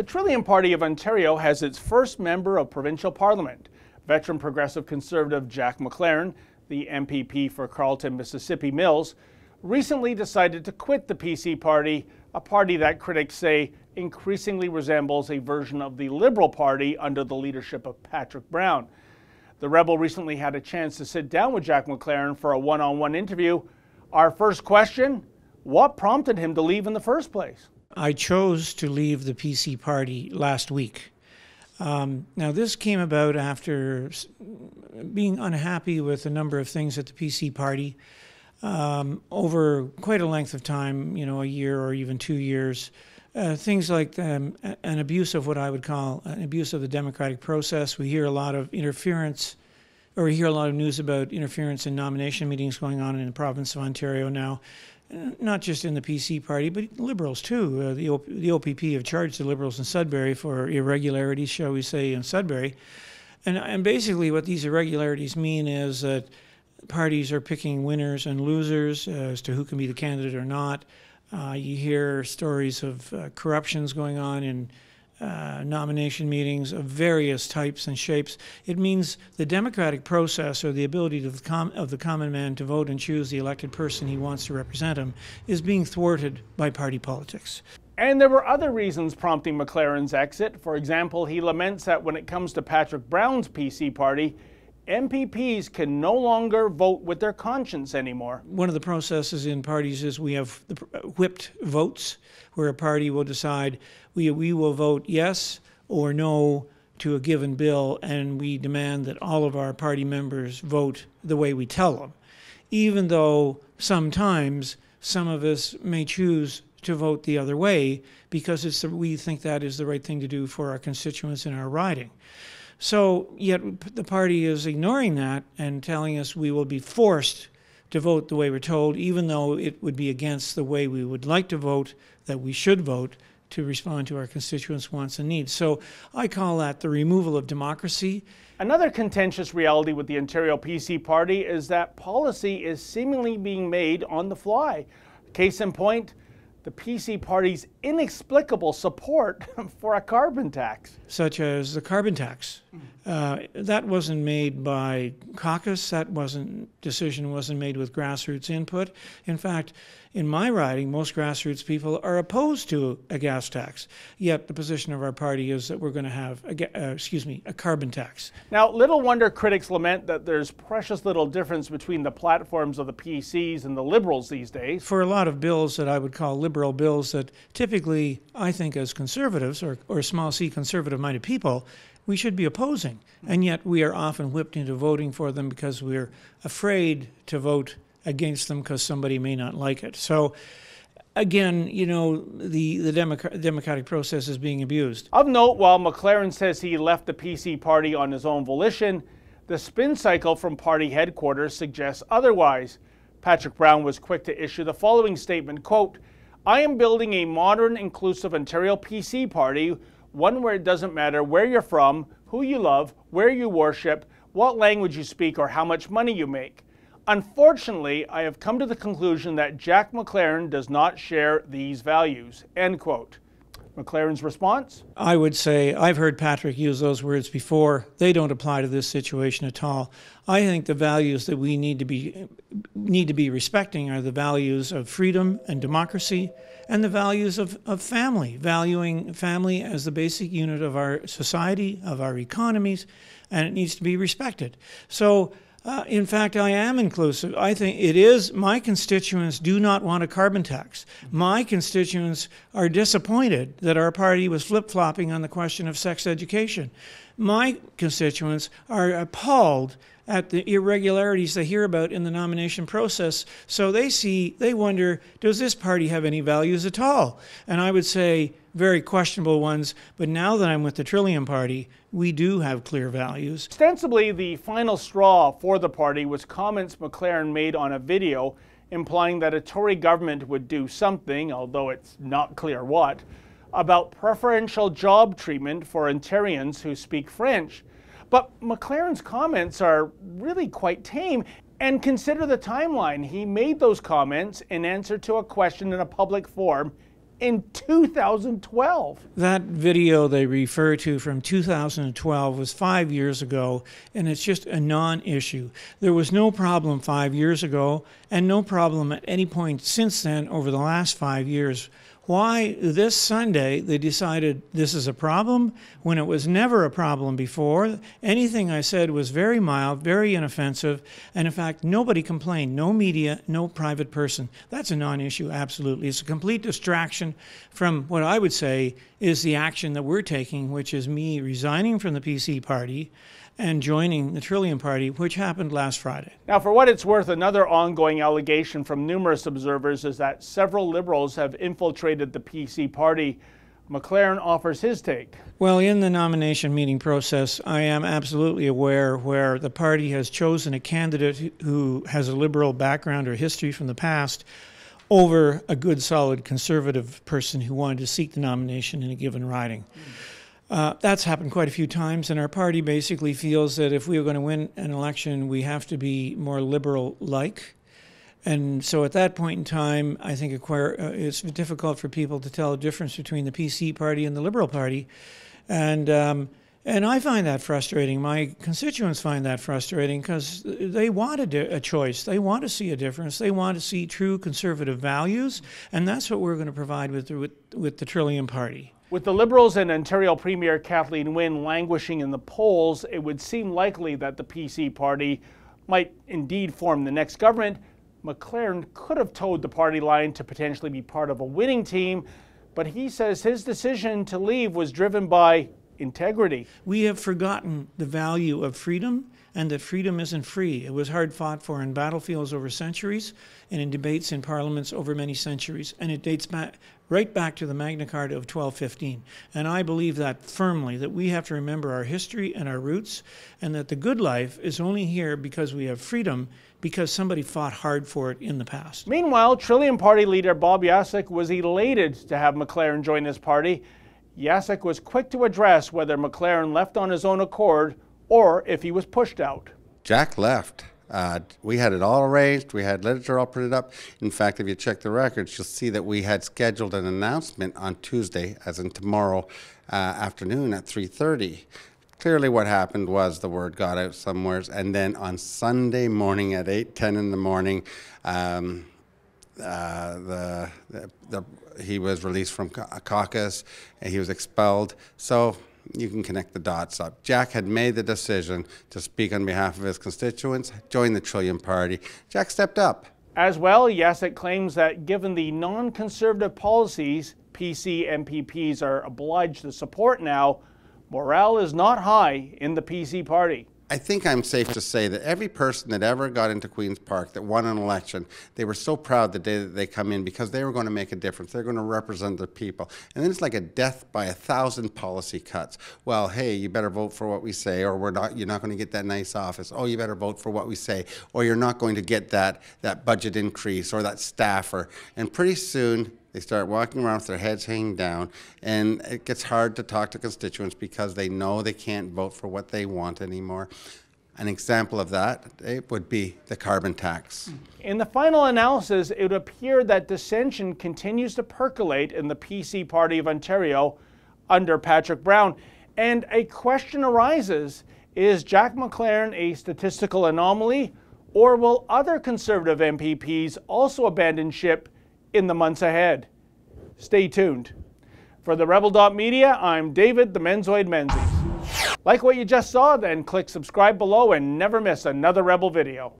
Trillium Party of Ontario has its first member of provincial parliament. Veteran Progressive Conservative Jack MacLaren, the MPP for Carleton, Mississippi Mills, recently decided to quit the PC Party, a party that critics say increasingly resembles a version of the Liberal Party under the leadership of Patrick Brown. The Rebel recently had a chance to sit down with Jack MacLaren for a one-on-one interview. Our first question, what prompted him to leave in the first place? I chose to leave the PC Party last week. Now this came about after being unhappy with a number of things at the PC Party over quite a length of time, a year or even 2 years. Things like an abuse of what I would call an abuse of the democratic process. We hear a lot of interference, or we hear a lot of news about interference in nomination meetings going on in the province of Ontario now. Not just in the PC Party, but Liberals too. The OPP have charged the Liberals in Sudbury for irregularities, shall we say, in Sudbury. And basically what these irregularities mean is that parties are picking winners and losers as to who can be the candidate or not. You hear stories of corruptions going on in nomination meetings of various types and shapes. It means the democratic process, or the ability of the common man to vote and choose the elected person he wants to represent him, is being thwarted by party politics. And there were other reasons prompting MacLaren's exit. For example, he laments that when it comes to Patrick Brown's PC Party, MPPs can no longer vote with their conscience anymore. One of the processes in parties is we have the whipped votes, where a party will decide we will vote yes or no to a given bill, and we demand that all of our party members vote the way we tell them, even though sometimes some of us may choose to vote the other way because we think that is the right thing to do for our constituents in our riding. So yet the party is ignoring that and telling us we will be forced to vote the way we're told, even though it would be against the way we would like to vote, that we should vote to respond to our constituents' wants and needs. So I call that the removal of democracy. Another contentious reality with the Ontario PC Party is that policy is seemingly being made on the fly. Case in point, the PC Party's inexplicable support for a carbon tax. Such as the carbon tax. That wasn't made by caucus. That decision wasn't made with grassroots input. In fact, in my riding, most grassroots people are opposed to a gas tax. Yet the position of our party is that we're going to have a carbon tax. Now, little wonder critics lament that there's precious little difference between the platforms of the PCs and the Liberals these days. For a lot of bills that I would call liberal bills that typically I think as conservatives or small c conservative-minded people, we should be opposing. And yet we are often whipped into voting for them because we're afraid to vote against them because somebody may not like it. So again, the democratic process is being abused. Of note, while MacLaren says he left the PC Party on his own volition, the spin cycle from party headquarters suggests otherwise. Patrick Brown was quick to issue the following statement, quote, "I am building a modern, inclusive Ontario PC Party, one where it doesn't matter where you're from, who you love, where you worship, what language you speak, or how much money you make. Unfortunately, I have come to the conclusion that Jack MacLaren does not share these values," end quote. MacLaren's response? I would say, I've heard Patrick use those words before. They don't apply to this situation at all. I think the values that we need to be respecting are the values of freedom and democracy, and the values of family, valuing family as the basic unit of our society, of our economies, and it needs to be respected. So in fact, I am inclusive. I think it is. My constituents do not want a carbon tax. My constituents are disappointed that our party was flip-flopping on the question of sex education. My constituents are appalled at the irregularities they hear about in the nomination process. So they wonder, does this party have any values at all? And I would say very questionable ones, but now that I'm with the Trillium Party, we do have clear values. Ostensibly, the final straw for the party was comments MacLaren made on a video implying that a Tory government would do something, although it's not clear what, about preferential job treatment for Ontarians who speak French. But MacLaren's comments are really quite tame, and consider the timeline. He made those comments in answer to a question in a public forum in 2012. That video they refer to from 2012 was 5 years ago, and it's just a non-issue. There was no problem 5 years ago, and no problem at any point since then over the last 5 years. Why this Sunday they decided this is a problem when it was never a problem before? Anything I said was very mild, very inoffensive, and in fact nobody complained. No media, no private person. That's a non-issue, absolutely. It's a complete distraction from what I would say is the action that we're taking, which is me resigning from the PC party and joining the Trillium Party, which happened last Friday. Now, for what it's worth, another ongoing allegation from numerous observers is that several Liberals have infiltrated the PC party. MacLaren offers his take. Well, in the nomination meeting process, I am absolutely aware where the party has chosen a candidate who has a Liberal background or history from the past over a good, solid Conservative person who wanted to seek the nomination in a given riding. That's happened quite a few times, and our party basically feels that if we are going to win an election, we have to be more Liberal-like. And so at that point in time, I think it's difficult for people to tell the difference between the PC party and the Liberal Party. And I find that frustrating. My constituents find that frustrating because they want a choice. They want to see a difference. They want to see true Conservative values, and that's what we're going to provide with the Trillium Party. With the Liberals and Ontario Premier Kathleen Wynne languishing in the polls, it would seem likely that the PC party might indeed form the next government. MacLaren could have toed the party line to potentially be part of a winning team, but he says his decision to leave was driven by integrity. We have forgotten the value of freedom, and that freedom isn't free. It was hard fought for in battlefields over centuries and in debates in parliaments over many centuries. And it dates right back to the Magna Carta of 1215. And I believe that firmly, that we have to remember our history and our roots, and that the good life is only here because we have freedom, because somebody fought hard for it in the past. Meanwhile, Trillium Party leader Bob Jasek was elated to have MacLaren join his party. Jasek was quick to address whether MacLaren left on his own accord or if he was pushed out. Jack left. We had it all arranged. We had literature all printed up. In fact, if you check the records, you'll see that we had scheduled an announcement on Tuesday, as in tomorrow afternoon at 3:30. Clearly what happened was the word got out somewhere, and then on Sunday morning at 8:10 in the morning, he was released from a caucus, and he was expelled. So you can connect the dots up. Jack had made the decision to speak on behalf of his constituents, join the Trillium Party. Jack stepped up. As well, Jasek claims that given the non-conservative policies PC MPPs are obliged to support now, morale is not high in the PC party. I think I'm safe to say that every person that ever got into Queen's Park that won an election, they were so proud the day that they come in because they were going to make a difference. They're going to represent their people. And then it's like a death by 1,000 policy cuts. Well, hey, you better vote for what we say, or you're not going to get that nice office. Oh, you better vote for what we say, or you're not going to get that budget increase or that staffer. And pretty soon, they start walking around with their heads hanging down, and it gets hard to talk to constituents because they know they can't vote for what they want anymore. An example of that would be the carbon tax. In the final analysis, it would appear that dissension continues to percolate in the PC Party of Ontario under Patrick Brown. And a question arises, is Jack MacLaren a statistical anomaly, or will other Conservative MPPs also abandon ship in the months ahead? Stay tuned. For the Rebel.media, I'm David the Menzoid Menzies. Like what you just saw, then click subscribe below and never miss another Rebel video.